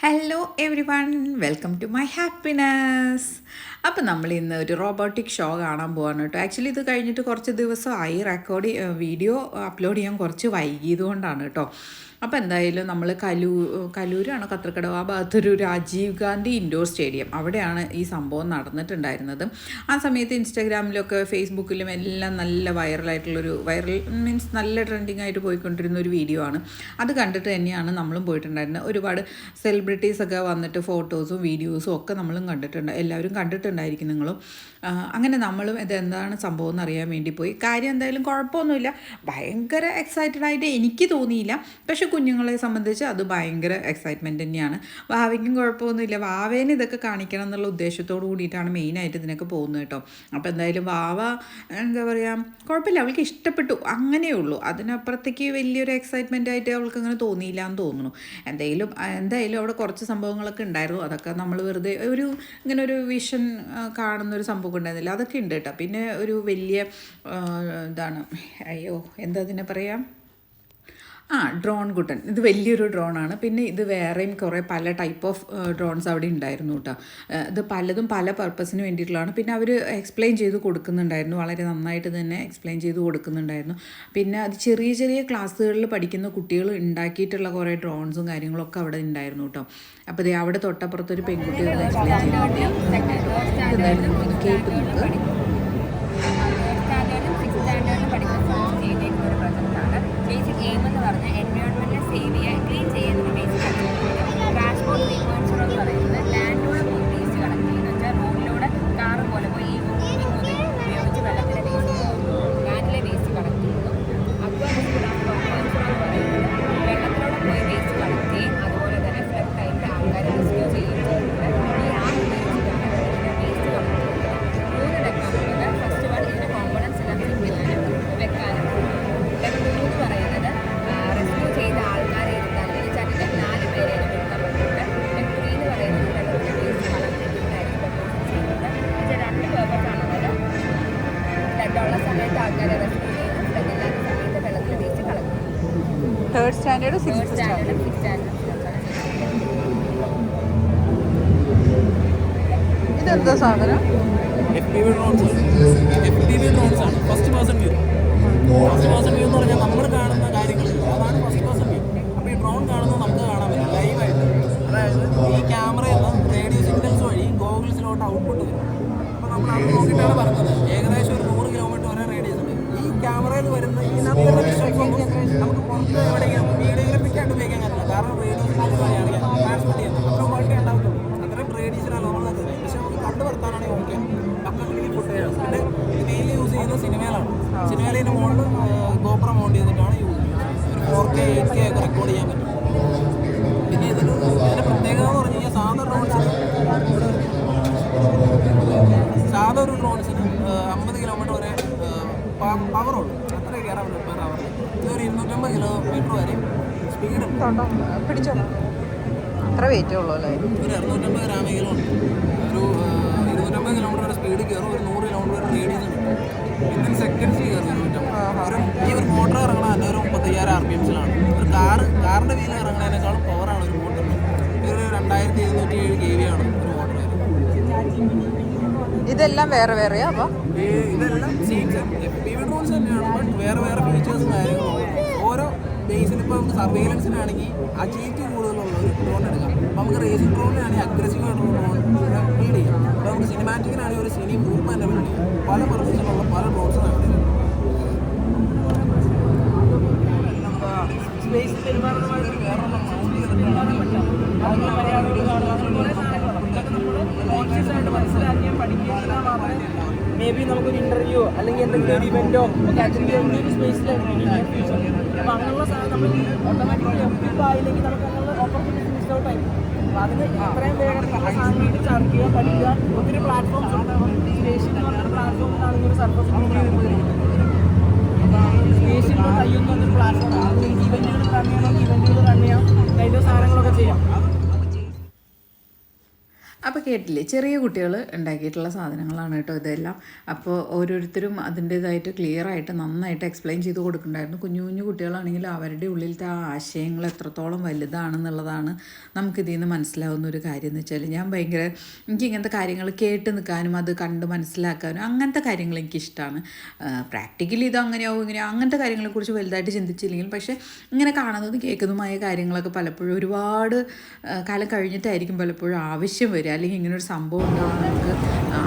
Hello everyone, welcome to my happiness. അപ്പോൾ നമ്മൾ ഇന്ന് ഒരു റോബോട്ടിക് ഷോ കാണാൻ പോവാണ് കേട്ടോ. ആക്ച്വലി ഇത് കഴിഞ്ഞിട്ട് കുറച്ച് ദിവസമായി വീഡിയോ അപ്ലോഡ് ചെയ്യാൻ കുറച്ച് വൈകിയതുകൊണ്ടാണ് കേട്ടോ. അപ്പോൾ എന്തായാലും നമ്മൾ കലൂരാണ്, കത്രക്കടവ് ആ ഭാഗത്തൊരു രാജീവ് ഗാന്ധി ഇൻഡോർ സ്റ്റേഡിയം, അവിടെയാണ് ഈ സംഭവം നടന്നിട്ടുണ്ടായിരുന്നത്. ആ സമയത്ത് ഇൻസ്റ്റാഗ്രാമിലൊക്കെ ഫേസ്ബുക്കിലും എല്ലാം നല്ല വൈറൽ മീൻസ് നല്ല ട്രെൻഡിങ് ആയിട്ട് പോയിക്കൊണ്ടിരുന്ന ഒരു വീഡിയോ ആണ്. അത് കണ്ടിട്ട് തന്നെയാണ് നമ്മളും പോയിട്ടുണ്ടായിരുന്നത്. ഒരുപാട് സെലിബ്രിറ്റീസൊക്കെ വന്നിട്ട് ഫോട്ടോസും വീഡിയോസും ഒക്കെ നമ്മളും കണ്ടിട്ടുണ്ട്, എല്ലാവരും കണ്ടിട്ടുണ്ടായിരിക്കും നിങ്ങളും. അങ്ങനെ നമ്മളും ഇതെന്താണ് സംഭവം എന്ന് അറിയാൻ വേണ്ടി പോയി. കാര്യം എന്തായാലും കുഴപ്പമൊന്നുമില്ല, ഭയങ്കര എക്സൈറ്റഡ് ആയിട്ട് എനിക്ക് തോന്നിയില്ല. പക്ഷെ കുഞ്ഞുങ്ങളെ സംബന്ധിച്ച് അത് ഭയങ്കര എക്സൈറ്റ്മെൻറ്റ് തന്നെയാണ്. വാവയ്ക്കും കുഴപ്പമൊന്നുമില്ല, വാവേനെ ഇതൊക്കെ കാണിക്കണം എന്നുള്ള ഉദ്ദേശത്തോടു കൂടിയിട്ടാണ് മെയിനായിട്ട് ഇതിനൊക്കെ പോകുന്നത് കേട്ടോ. അപ്പോൾ എന്തായാലും വാവ എന്താ പറയുക, കുഴപ്പമില്ല, അവൾക്ക് ഇഷ്ടപ്പെട്ടു, അങ്ങനെയേ ഉള്ളൂ. അതിനപ്പുറത്തേക്ക് വലിയൊരു എക്സൈറ്റ്മെൻ്റ് ആയിട്ട് അവൾക്ക് അങ്ങനെ തോന്നിയില്ല എന്ന് തോന്നുന്നു. എന്തായാലും അവിടെ കുറച്ച് സംഭവങ്ങളൊക്കെ ഉണ്ടായിരുന്നു. അതൊക്കെ നമ്മൾ വെറുതെ ഇങ്ങനെ ഒരു വിഷൻ കാണുന്നൊരു സംഭവം ഉണ്ടായിരുന്നില്ല, അതൊക്കെ ഉണ്ട് കേട്ടോ. പിന്നെ ഒരു വലിയ ഇതാണ്, എന്താ അതിനെ പറയാം, ഡ്രോൺ കുട്ടൻ. ഇത് വലിയൊരു ഡ്രോണാണ്. പിന്നെ ഇത് വേറെയും കുറേ പല ടൈപ്പ് ഓഫ് ഡ്രോൺസ് അവിടെ ഉണ്ടായിരുന്നു കേട്ടോ. ഇത് പലതും പല പർപ്പസിന് വേണ്ടിയിട്ടുള്ളതാണ്. പിന്നെ അവർ എക്സ്പ്ലെയിൻ ചെയ്ത് കൊടുക്കുന്നുണ്ടായിരുന്നു, വളരെ നന്നായിട്ട് തന്നെ എക്സ്പ്ലെയിൻ ചെയ്ത് കൊടുക്കുന്നുണ്ടായിരുന്നു. പിന്നെ അത് ചെറിയ ചെറിയ ക്ലാസ്സുകളിൽ പഠിക്കുന്ന കുട്ടികൾ ഉണ്ടാക്കിയിട്ടുള്ള കുറേ ഡ്രോൺസും കാര്യങ്ങളൊക്കെ അവിടെ ഉണ്ടായിരുന്നു കേട്ടോ. അപ്പോൾ ഇത് അവിടെ തൊട്ടപ്പുറത്തൊരു പെൺകുട്ടി എക്സ്പ്ലെയിൻ ചെയ്യുന്നുണ്ടായിരുന്നു, കേട്ട് നോക്ക്. ബേസിക് എയിം എന്ന് പറഞ്ഞാൽ എൻവയോൺമെൻറ്റിനെ സേവ് ചെയ്യാൻ, ക്ലീൻ ചെയ്യുന്ന ബേസിക് ട്രാൻസ്പോർട്ട് 3.0 എന്ന് പറയുന്നത് ലാൻഡിലൂടെ പോയി വേസ്റ്റ് കളക്ട് ചെയ്യുന്നത് വെച്ചാൽ റോഡിലൂടെ കാറ് പോലെ പോയി ഈ ഉപയോഗിച്ച് വെള്ളത്തിലെ വേസ്റ്റ് ലാൻഡിലെ വേസ്റ്റ് കളക്ട് ചെയ്യുന്നു. എന്ന് പറയുന്നത് വെള്ളത്തിലൂടെ പോയി വേസ്റ്റ് കളക്ട് ചെയ്യും, അതുപോലെ തന്നെ ഫ്ലഡ് ടൈമിൽ ആൾക്കാരെ റെസ്ക്യൂ ചെയ്യുന്നുണ്ട്. ഈ ആപ്പ് ഉപയോഗിച്ചിട്ടാണ് വെള്ളത്തിലെ വേസ്റ്റ് കളക്ട് ചെയ്യുന്നത്. 3 ടെക്നോളജികൾ. ഫസ്റ്റ് വൺ ഇതിൻ്റെ കോമ്പണൻസ് എല്ലാം ചെയ്യാനും വെക്കാനും. ലെവൽ 2 എന്ന് പറയുന്നത് റെസ്ക്യൂ ചെയ്ത ആൾക്കാരെ ഇരുത്താൻ ചട്ടിൽ 4 പേരെ എടുക്കാൻ പറ്റുന്നുണ്ട്. ലെവൽ 3 എന്ന് പറയുന്നത് വെള്ളത്തിൻ്റെ വേസ്റ്റ് കളക്ട് ചെയ്തിട്ടായിരിക്കും ചെയ്യുന്നത്. ഇത് 2 പേർപ്പസാണുള്ളത്. ഫ്ലഡുള്ള സമയത്ത് ആൾക്കാരെ റെസ്ക്യൂ ചെയ്യുന്നു, ഫ്ലഡില്ലാത്ത സമയത്ത് വെള്ളത്തിലെ വേസ്റ്റ് കളക്ട് ചെയ്യുന്നു. Third standard 6th standard. ഇതെന്താ സാധനം? FPV ഡ്രോൺസ് ആണ്. ഫസ്റ്റ് പേഴ്സൺ വ്യൂ എന്ന് പറഞ്ഞാൽ നമ്മൾ കാണുന്ന കാര്യങ്ങൾ, അതാണ് ഫസ്റ്റ് പേഴ്സൺ വ്യൂ. അപ്പോൾ ഈ ഡ്രോൺ കാണുന്നത് നമുക്ക് കാണാൻ പറ്റും ലൈവായിട്ട്. അതായത് ഈ ക്യാമറയിൽ നിന്ന് റേഡിയോ സിഗ്നൽസ് വഴി ഗോഗിൾസിലോട്ട് ഔട്ട്പുട്ട് വരും. അപ്പോൾ നമ്മൾ അത് നോക്കിയിട്ടാണ് പറഞ്ഞത്. ഏകദേശം ഒരു 100 കിലോമീറ്റർ വരെ റേഡിയസ് ഉണ്ട്. ഈ ക്യാമറയിൽ വരുന്ന ഇതിനകത്തുള്ള വിഷ്വൽസ് ഒന്നും നമുക്ക് പുറത്ത് എവിടെയെങ്കിലും വീഡിയോഗ്രാഫിക്കായിട്ട് ഉപയോഗിക്കാൻ പറ്റില്ല. കാരണം റേഡിയോ സിഗ്നൽസ് വഴിയാണ് ട്രാൻസ്മിറ്റ് ചെയ്യുന്നത്. അത്ര ക്വാളിറ്റി ഉണ്ടാവുള്ളൂ, അത്രയും റേഡിയേഷനാണ് നമ്മൾ നടത്തുന്നത്. പക്ഷെ നമുക്ക് കണ്ടു വർത്താനാണെങ്കിൽ ഓക്കെ പക്കത്തിൽ ഫുട്ടേജ്. പിന്നെ മെയിൻലി യൂസ് ചെയ്യുന്നത് സിനിമയിലാണ്. സിനിമയിൽ ഇതിൻ്റെ മുകളിൽ ഗോപ്ര മൗണ്ട് ചെയ്തിട്ടാണ് യൂസ് ചെയ്യുന്നത്. ഒരു 4K 8K ഒക്കെ റെക്കോർഡ് ചെയ്യാൻ പറ്റും. പിന്നെ ഇതിൻ്റെ പ്രത്യേകത എന്ന് പറഞ്ഞു കഴിഞ്ഞാൽ സാധാ ഒരു ഡ്രോൺസിന് 50 കിലോമീറ്റർ വരെ പവറുള്ളൂ. അത്ര കയറാൻ പറ്റും പെർ അവർ. ഇതൊരു 250 കിലോമീറ്റർ വരെ സ്പീഡ് ഉണ്ട്. പിടിച്ചോ, അത്ര വെയിറ്റേ ഉള്ളൂ അല്ലേ? ഒരു 250 ഗ്രാമെങ്കിലും ഉണ്ട്. ഒരു 250 കിലോമീറ്റർ വരെ സ്പീഡ് കയറും. ഒരു 100 കിലോമീറ്റർ വരെ റേഡിയസ് ഉണ്ട്. വിത്തിൻ സെക്കൻഡ്സ് കയറും 250. ഈ ഒരു മോട്ടർ ഇറങ്ങണ തന്നെ ഒരു 35,000 RPMസിലാണ്. ഒരു കാറിൻ്റെ വീലിൽ ഇറങ്ങുന്നതിനേക്കാളും പവറാണ് ഒരു മോട്ടറിന്. ഒരു 2707 kV ആണ് ഒരു മോട്ടർ വരുന്നത്. ഇതെല്ലാം വേറെ വേറെയാ? അപ്പോൾ ഇതെല്ലാം സെയിം FPV ഡ്രോൺസ് തന്നെയാണ്, ബട്ട് വേറെ വേറെ ഫീച്ചേഴ്സും കാര്യങ്ങളും. ഓരോ ബേസിൽ ഇപ്പോൾ നമുക്ക് സർവൈലൻസിനാണെങ്കിൽ അജിലിറ്റി കൂടുതലുള്ള ഒരു ഡ്രോൺ എടുക്കാം. അപ്പോൾ നമുക്ക് റേസിംഗ് ഡ്രോണിനാണെങ്കിൽ അഗ്രസീവ് ആയിട്ടുള്ള ഡ്രോൺ ബിൽഡ് ചെയ്യാം. അപ്പോൾ നമുക്ക് സിനിമാറ്റിക്കിനാണെങ്കിൽ ഒരു സിനി മൂവ്മെൻറ്റ് തന്നെ ബിൽഡ് ചെയ്യാം. പല പർപ്പസിലുള്ള പല ഡ്രോൺസും അവിടെ സ്പേസ് പെരുമാറുന്നതായിട്ട് വേറെ മനസ്സിലാക്കിയാൽ പഠിക്കുക മാത്രമേ മേ ബി നമുക്കൊരു ഇൻ്റർവ്യൂ അല്ലെങ്കിൽ എന്തെങ്കിലും ഒരു ഇവൻറ്റോ ഒക്കെ അറ്റൻഡ് ചെയ്യുന്ന ഒരു സ്പേസിലായിരിക്കും. അപ്പോൾ അങ്ങനെയുള്ള സാധനം നമ്മൾ ഓട്ടോമാറ്റിക്കലി എഫക്റ്റീവ് ആയില്ലെങ്കിൽ നമുക്ക് അങ്ങനെയുള്ള ഓപ്പർച്യൂണിറ്റി മിസ് ഔട്ട് ആയിരിക്കും. അപ്പോൾ അതിന് എത്രയും വേഗം സാങ്കേതിക ചർക്കുക, പഠിക്കുക. ഒത്തിരി പ്ലാറ്റ്ഫോംസ് ഉണ്ട്. സ്പേഷ്യൽ എന്ന് പറഞ്ഞൊരു പ്ലാറ്റ്ഫോമിലാണെങ്കിൽ ഒരു സർഫസ് സ്പേഷ്യൽ കയ്യൊന്നും ഒരു പ്ലാറ്റ്ഫോം ഇവൻറ്റുകൾ റൺ ചെയ്യാം, അതിൻ്റെ സാധനങ്ങളൊക്കെ ചെയ്യാം. അപ്പോൾ കേട്ടില്ലേ, ചെറിയ കുട്ടികൾ ഉണ്ടാക്കിയിട്ടുള്ള സാധനങ്ങളാണ് കേട്ടോ ഇതെല്ലാം. അപ്പോൾ ഓരോരുത്തരും അതിൻ്റേതായിട്ട് ക്ലിയറായിട്ട് നന്നായിട്ട് എക്സ്പ്ലെയിൻ ചെയ്ത് കൊടുക്കുന്നുണ്ടായിരുന്നു. കുഞ്ഞു കുഞ്ഞു കുട്ടികളാണെങ്കിൽ അവരുടെ ഉള്ളിലത്തെ ആ ആശയങ്ങൾ എത്രത്തോളം വലുതാണെന്നുള്ളതാണ് നമുക്കിതിൽ നിന്ന് മനസ്സിലാവുന്ന ഒരു കാര്യം എന്ന് വെച്ചാൽ, എനിക്ക് ഇങ്ങനത്തെ കാര്യങ്ങൾ കേട്ട് നിൽക്കാനും അത് കണ്ട് മനസ്സിലാക്കാനും അങ്ങനത്തെ കാര്യങ്ങൾ എനിക്കിഷ്ടമാണ്. പ്രാക്ടിക്കലി ഇത് അങ്ങനെയാവും ഇങ്ങനെയാവും അങ്ങനത്തെ കാര്യങ്ങളെക്കുറിച്ച് വലുതായിട്ട് ചിന്തിച്ചില്ലെങ്കിലും, പക്ഷേ ഇങ്ങനെ കാണുന്നതും കേൾക്കുന്നതുമായ കാര്യങ്ങളൊക്കെ പലപ്പോഴും ഒരുപാട് കാലം കഴിഞ്ഞിട്ടായിരിക്കും പലപ്പോഴും ആവശ്യം വരിക, അല്ലെങ്കിൽ ഇങ്ങനെ ഒരു സംഭവം ഉണ്ടാകാൻ നമുക്ക്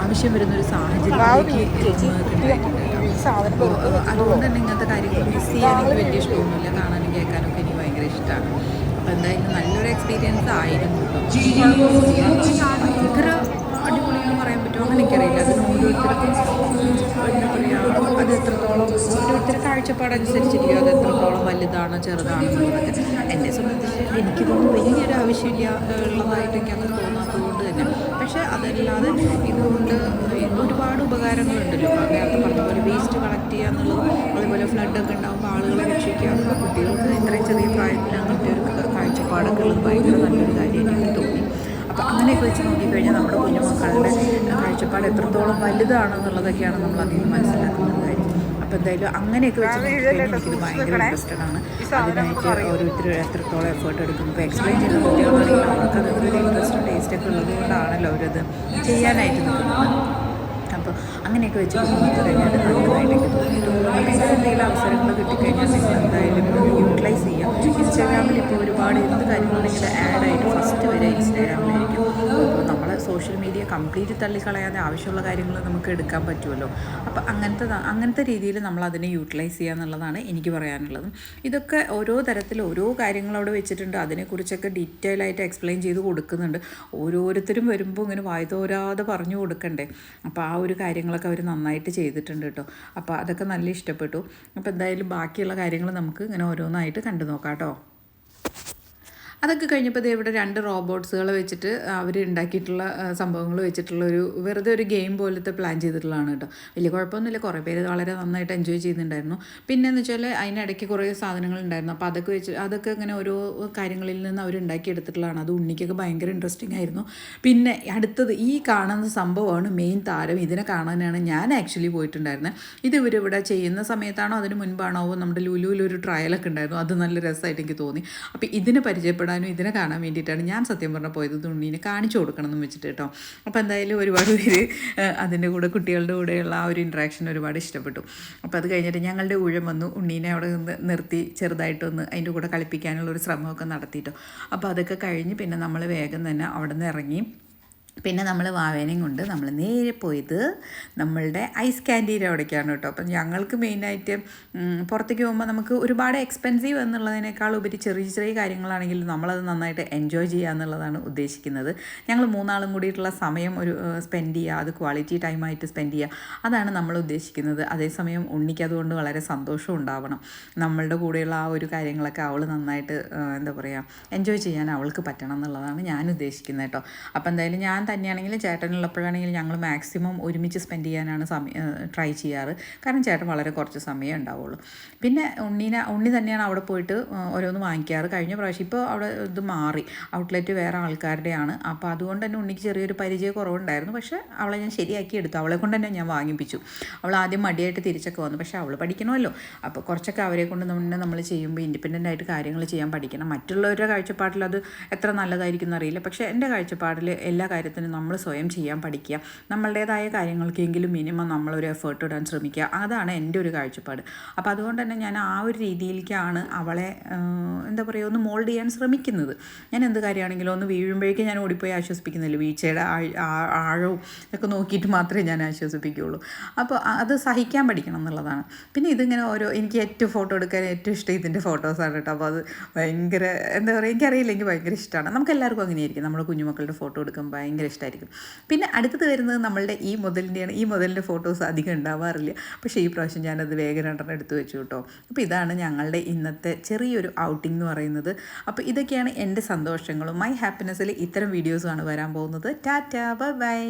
ആവശ്യം വരുന്നൊരു സാഹചര്യത്തിലേക്ക് അപ്പോൾ അതുകൊണ്ട് തന്നെ ഇങ്ങനത്തെ കാര്യങ്ങൾ മിസ് ചെയ്യാൻ എനിക്ക് വലിയ ഇഷ്ടമൊന്നുമില്ല. കാണാനും കേൾക്കാനൊക്കെ എനിക്ക് ഭയങ്കര ഇഷ്ടമാണ്. അപ്പോൾ എന്തായാലും നല്ലൊരു എക്സ്പീരിയൻസ് ആയിരുന്നു കേട്ടോ. ഭയങ്കര അടിപൊളിയെന്ന് പറയാൻ പറ്റുമോ അങ്ങനെ എനിക്കറിയില്ല. അതിന് ഓരോരുത്തർക്കും എന്താ പറയുക, അത് എത്രത്തോളം ഓരോരുത്തരുടെ കാഴ്ചപ്പാടനുസരിച്ചിരിക്കും അത് എത്രത്തോളം വലുതാണോ ചെറുതാണെന്നുള്ളതൊക്കെ. എന്നെ സംബന്ധിച്ച് എനിക്കിതൊന്നും വലിയൊരു ആവശ്യമില്ല ഉള്ളതായിട്ട് എനിക്കങ്ങനെ തോന്നാത്തതുകൊണ്ട് തന്നെ. പക്ഷേ അതല്ലാതെ ഇതുകൊണ്ട് ഒരുപാട് ഉപകാരങ്ങളുണ്ടല്ലോ. നേരത്തെ പറഞ്ഞ പോലെ വേസ്റ്റ് കളക്ട് ചെയ്യുക എന്നുള്ളതും, അതുപോലെ ഫ്ലഡൊക്കെ ഉണ്ടാകുമ്പോൾ ആളുകളെ രക്ഷിക്കുക, അപ്പോൾ കുട്ടികൾക്ക് ഇത്രയും ചെറിയ പ്രായത്തിൽ അങ്ങനത്തെ ഒരു കാഴ്ചപ്പാടൊക്കെ ഉള്ളത് ഭയങ്കര നല്ലൊരു കാര്യമായിട്ട് എനിക്ക് തോന്നി. അപ്പോൾ അങ്ങനെയൊക്കെ വെച്ച് നോക്കിക്കഴിഞ്ഞാൽ നമ്മുടെ കുഞ്ഞുമക്കളുടെ കാഴ്ചപ്പാട് എത്രത്തോളം വലുതാണെന്നുള്ളതൊക്കെയാണ് നമ്മൾ അതിൽ നിന്ന് മനസ്സിലാക്കുന്ന ഒരു കാര്യം. അപ്പോൾ എന്തായാലും അങ്ങനെയൊക്കെ വെച്ച് നോക്കിക്കഴിഞ്ഞാൽ എനിക്കിത് ഭയങ്കര ഇൻട്രസ്റ്റഡ് ആണ്. അതിനായിട്ട് ഓരോരുത്തർ എത്രത്തോളം എഫേർട്ട് എടുക്കുന്നു. ഇപ്പോൾ എക്സ്പ്ലെയിൻ ചെയ്ത കുട്ടികളാണെങ്കിൽ അവർക്ക് അതൊരു ഇൻട്രസ്റ്റും ടേസ്റ്റൊക്കെ ഉള്ളത് കൊണ്ടാണല്ലോ അവരത് ചെയ്യാനായിട്ട് നിൽക്കുന്നത്. അപ്പോൾ അങ്ങനെയൊക്കെ വെച്ച് നോക്കിക്കഴിഞ്ഞാൽ നല്ലതായിട്ട് എനിക്ക് തോന്നിയിട്ടുണ്ട്. അപ്പോൾ എന്തെങ്കിലും അവസരങ്ങൾ കിട്ടിക്കഴിഞ്ഞാൽ നിങ്ങൾ എന്തായാലും യൂട്ടിലൈസ് ചെയ്യാം. ഇൻസ്റ്റാഗ്രാമിൽ ഇപ്പോൾ ഒരുപാട് എന്ത് കാര്യങ്ങളുണ്ടെങ്കിലും ആഡായിട്ട് ഫസ്റ്റ് വരെ ഇൻസ്റ്റാഗ്രാമിലായിരിക്കും. അപ്പോൾ നമ്മൾ സോഷ്യൽ മീഡിയ കംപ്ലീറ്റ് തള്ളിക്കളയാതെ ആവശ്യമുള്ള കാര്യങ്ങൾ നമുക്ക് എടുക്കാൻ പറ്റുമല്ലോ. അപ്പോൾ അങ്ങനത്തെ രീതിയിൽ നമ്മൾ അതിനെ യൂട്ടിലൈസ് ചെയ്യുക എന്നുള്ളതാണ് എനിക്ക് പറയാനുള്ളത്. ഇതൊക്കെ ഓരോ തരത്തിൽ ഓരോ കാര്യങ്ങൾ അവിടെ വെച്ചിട്ടുണ്ട്. അതിനെക്കുറിച്ചൊക്കെ ഡീറ്റെയിൽ ആയിട്ട് എക്സ്പ്ലെയിൻ ചെയ്ത് കൊടുക്കുന്നുണ്ട്. ഓരോരുത്തരും വരുമ്പോൾ ഇങ്ങനെ വായ്തോരാതെ പറഞ്ഞു കൊടുക്കണ്ടേ. അപ്പോൾ ആ ഒരു കാര്യങ്ങളൊക്കെ അവർ നന്നായിട്ട് ചെയ്തിട്ടുണ്ട് കേട്ടോ. അപ്പോൾ അതൊക്കെ നല്ല ഇഷ്ടപ്പെട്ടു. അപ്പോൾ എന്തായാലും ബാക്കിയുള്ള കാര്യങ്ങൾ നമുക്ക് ഇങ്ങനെ ഓരോന്നായിട്ട് കണ്ടു നോക്കാം കേട്ടോ. അതൊക്കെ കഴിഞ്ഞപ്പോൾ ഇവിടെ 2 റോബോട്ട്സുകളെ വെച്ചിട്ട് അവർ ഉണ്ടാക്കിയിട്ടുള്ള സംഭവങ്ങൾ വെച്ചിട്ടുള്ള വെറുതെ ഒരു ഗെയിം പോലത്തെ പ്ലാൻ ചെയ്തിട്ടുള്ളതാണ് കേട്ടോ. വലിയ കുഴപ്പമൊന്നുമില്ല, കുറേ പേര് വളരെ നന്നായിട്ട് എൻജോയ് ചെയ്യുന്നുണ്ടായിരുന്നു. പിന്നെയെന്ന് വെച്ചാൽ അതിനിടയ്ക്ക് കുറേ സാധനങ്ങൾ ഉണ്ടായിരുന്നു. അപ്പോൾ അതൊക്കെ ഇങ്ങനെ ഓരോ കാര്യങ്ങളിൽ നിന്ന് അവർ ഉണ്ടാക്കിയെടുത്തിട്ടുള്ളതാണ്. അത് ഉണ്ണിക്കൊക്കെ ഭയങ്കര ഇൻട്രസ്റ്റിംഗ് ആയിരുന്നു. പിന്നെ അടുത്തത് ഈ കാണുന്ന സംഭവമാണ് മെയിൻ താരം. ഇതിനെ കാണാനാണ് ഞാൻ ആക്ച്വലി പോയിട്ടുണ്ടായിരുന്നത്. ഇത് ഇവരിവിടെ ചെയ്യുന്ന സമയത്താണോ അതിന് മുൻപാണോ നമ്മുടെ ലുലുവിലൊരു ട്രയലൊക്കെ ഉണ്ടായിരുന്നു. അത് നല്ല രസമായിട്ട് എനിക്ക് തോന്നി. അപ്പോൾ ഇതിനെ പരിചയപ്പെടാനും ഇതിനെ കാണാൻ വേണ്ടിയിട്ടാണ് ഞാൻ സത്യം പറഞ്ഞാൽ പോയത്. ഉണ്ണീനെ കാണിച്ചു കൊടുക്കണം എന്ന് വെച്ചിട്ട് കേട്ടോ. അപ്പോൾ എന്തായാലും ഒരുപാട് പേര് അതിൻ്റെ കൂടെ കുട്ടികളുടെ കൂടെയുള്ള ആ ഒരു ഇൻട്രാക്ഷൻ ഒരുപാട് ഇഷ്ടപ്പെട്ടു. അപ്പോൾ അത് കഴിഞ്ഞിട്ട് ഞങ്ങളുടെ ഊഴം വന്നു. ഉണ്ണീനെ അവിടെ നിന്ന് നിർത്തി ചെറുതായിട്ടൊന്ന് അതിൻ്റെ കൂടെ കളിപ്പിക്കാനുള്ള ഒരു ശ്രമമൊക്കെ നടത്തിയിട്ടോ. അപ്പോൾ അതൊക്കെ കഴിഞ്ഞ് പിന്നെ നമ്മൾ വേഗം തന്നെ അവിടെ നിന്ന് ഇറങ്ങി. പിന്നെ നമ്മൾ വാവേനയും കൊണ്ട് നമ്മൾ നേരെ പോയത് നമ്മളുടെ ഐസ് ക്യാൻറ്റീൻ്റെ അവിടേക്കാണ് കേട്ടോ. അപ്പം ഞങ്ങൾക്ക് മെയിനായിട്ട് പുറത്തേക്ക് പോകുമ്പോൾ നമുക്ക് ഒരുപാട് എക്സ്പെൻസീവ് എന്നുള്ളതിനേക്കാൾ ഉപരി ചെറിയ ചെറിയ കാര്യങ്ങളാണെങ്കിലും നമ്മളത് നന്നായിട്ട് എൻജോയ് ചെയ്യുക എന്നുള്ളതാണ് ഉദ്ദേശിക്കുന്നത്. ഞങ്ങൾ 3 ആളും കൂടിയിട്ടുള്ള സമയം സ്പെൻഡ് ചെയ്യുക, അത് ക്വാളിറ്റി ടൈമായിട്ട് സ്പെൻഡ് ചെയ്യുക, അതാണ് നമ്മൾ ഉദ്ദേശിക്കുന്നത്. അതേസമയം ഉണ്ണിക്ക് അതുകൊണ്ട് വളരെ സന്തോഷം ഉണ്ടാവണം. നമ്മളുടെ കൂടെയുള്ള ആ ഒരു കാര്യങ്ങളൊക്കെ അവൾ നന്നായിട്ട് എന്താ പറയുക എൻജോയ് ചെയ്യാൻ അവൾക്ക് പറ്റണം എന്നുള്ളതാണ് ഞാൻ ഉദ്ദേശിക്കുന്നത് കേട്ടോ. അപ്പോൾ എന്തായാലും ഞാൻ തന്നെയാണെങ്കിലും ചേട്ടനുള്ളപ്പോഴാണെങ്കിലും ഞങ്ങൾ മാക്സിമം ഒരുമിച്ച് സ്പെൻഡ് ചെയ്യാനാണ് ട്രൈ ചെയ്യാറ്. കാരണം ചേട്ടൻ വളരെ കുറച്ച് സമയം ഉണ്ടാവുള്ളൂ. പിന്നെ ഉണ്ണി തന്നെയാണ് അവിടെ പോയിട്ട് ഓരോന്ന് വാങ്ങിക്കാറ്. കഴിഞ്ഞ പ്രാവശ്യം ഇപ്പോൾ അവിടെ ഇത് മാറി, ഔട്ട്ലെറ്റ് വേറെ ആൾക്കാരുടെയാണ്. അപ്പോൾ അതുകൊണ്ട് തന്നെ ഉണ്ണിക്ക് ചെറിയൊരു പരിചയക്കുറവുണ്ടായിരുന്നു. പക്ഷേ അവളെ ഞാൻ ശരിയാക്കി എടുത്തു. അവളെ കൊണ്ട് തന്നെ ഞാൻ വാങ്ങിപ്പിച്ചു. അവൾ ആദ്യം മടിയായിട്ട് തിരിച്ചൊക്കെ വന്നു. പക്ഷേ അവൾ പഠിക്കണമല്ലോ. അപ്പോൾ കുറച്ചൊക്കെ അവരെ കൊണ്ട് നമ്മൾ ചെയ്യുമ്പോൾ ഇൻഡിപെൻഡൻ്റ് ആയിട്ട് കാര്യങ്ങൾ ചെയ്യാൻ പഠിക്കണം. മറ്റുള്ളവരുടെ കാഴ്ചപ്പാടിൽ അത് എത്ര നല്ലതായിരിക്കും എന്നറിയില്ല. പക്ഷേ എൻ്റെ കാഴ്ചപ്പാടിൽ എല്ലാ കാര്യത്തിനും നമ്മൾ സ്വയം ചെയ്യാൻ പഠിക്കുക. നമ്മളുടേതായ കാര്യങ്ങൾക്കെങ്കിലും മിനിമം നമ്മളൊരു എഫേർട്ട് ഇടാൻ ശ്രമിക്കുക. അതാണ് എൻ്റെ ഒരു കാഴ്ചപ്പാട്. അപ്പോൾ അതുകൊണ്ട് തന്നെ ഞാൻ ആ ഒരു രീതിയിലേക്കാണ് അവളെ എന്താ പറയുക ഒന്ന് മോൾഡ് ചെയ്യാൻ ശ്രമിക്കുന്നത്. ഞാൻ എന്ത് കാര്യമാണെങ്കിലും ഒന്ന് വീഴുമ്പോഴേക്കും ഞാൻ ഓടിപ്പോയി ആശ്വസിപ്പിക്കുന്നില്ല. വീഴ്ചയുടെ ആഴവും ഇതൊക്കെ നോക്കിയിട്ട് മാത്രമേ ഞാൻ ആശ്വസിപ്പിക്കുകയുള്ളൂ. അപ്പോൾ അത് സഹിക്കാൻ പഠിക്കണം എന്നുള്ളതാണ്. പിന്നെ ഇതിങ്ങനെ എനിക്ക് ഏറ്റവും ഫോട്ടോ എടുക്കാൻ ഏറ്റവും ഇഷ്ടം ഇതിൻ്റെ ഫോട്ടോസാണ് കേട്ടോ. അപ്പോൾ അത് ഭയങ്കര എന്താ പറയുക എനിക്കറിയില്ല, എനിക്ക് ഭയങ്കര ഇഷ്ടമാണ്. നമുക്കെല്ലാവർക്കും അങ്ങനെയായിരിക്കും. നമ്മുടെ കുഞ്ഞുമക്കളുടെ ഫോട്ടോ എടുക്കാൻ ഭയങ്കര ഇഷ്ടമായിരിക്കും. പിന്നെ അടുത്തത് വരുന്നത് നമ്മളുടെ ഈ മുതലിൻ്റെയാണ്. ഈ മുതലിൻ്റെ ഫോട്ടോസ് അധികം ഉണ്ടാവാറില്ല. പക്ഷേ ഈ പ്രാവശ്യം ഞാനത് വേഗം 2 എടുത്ത് വെച്ചു കേട്ടോ. അപ്പോൾ ഇതാണ് ഞങ്ങളുടെ ഇന്നത്തെ ചെറിയൊരു ഔട്ടിംഗ് എന്ന് പറയുന്നത്. അപ്പോൾ ഇതൊക്കെയാണ് എൻ്റെ സന്തോഷങ്ങളും. മൈ ഹാപ്പിനെസ്സിൽ ഇത്തരം വീഡിയോസാണ് വരാൻ പോകുന്നത്. Tata, bye bye.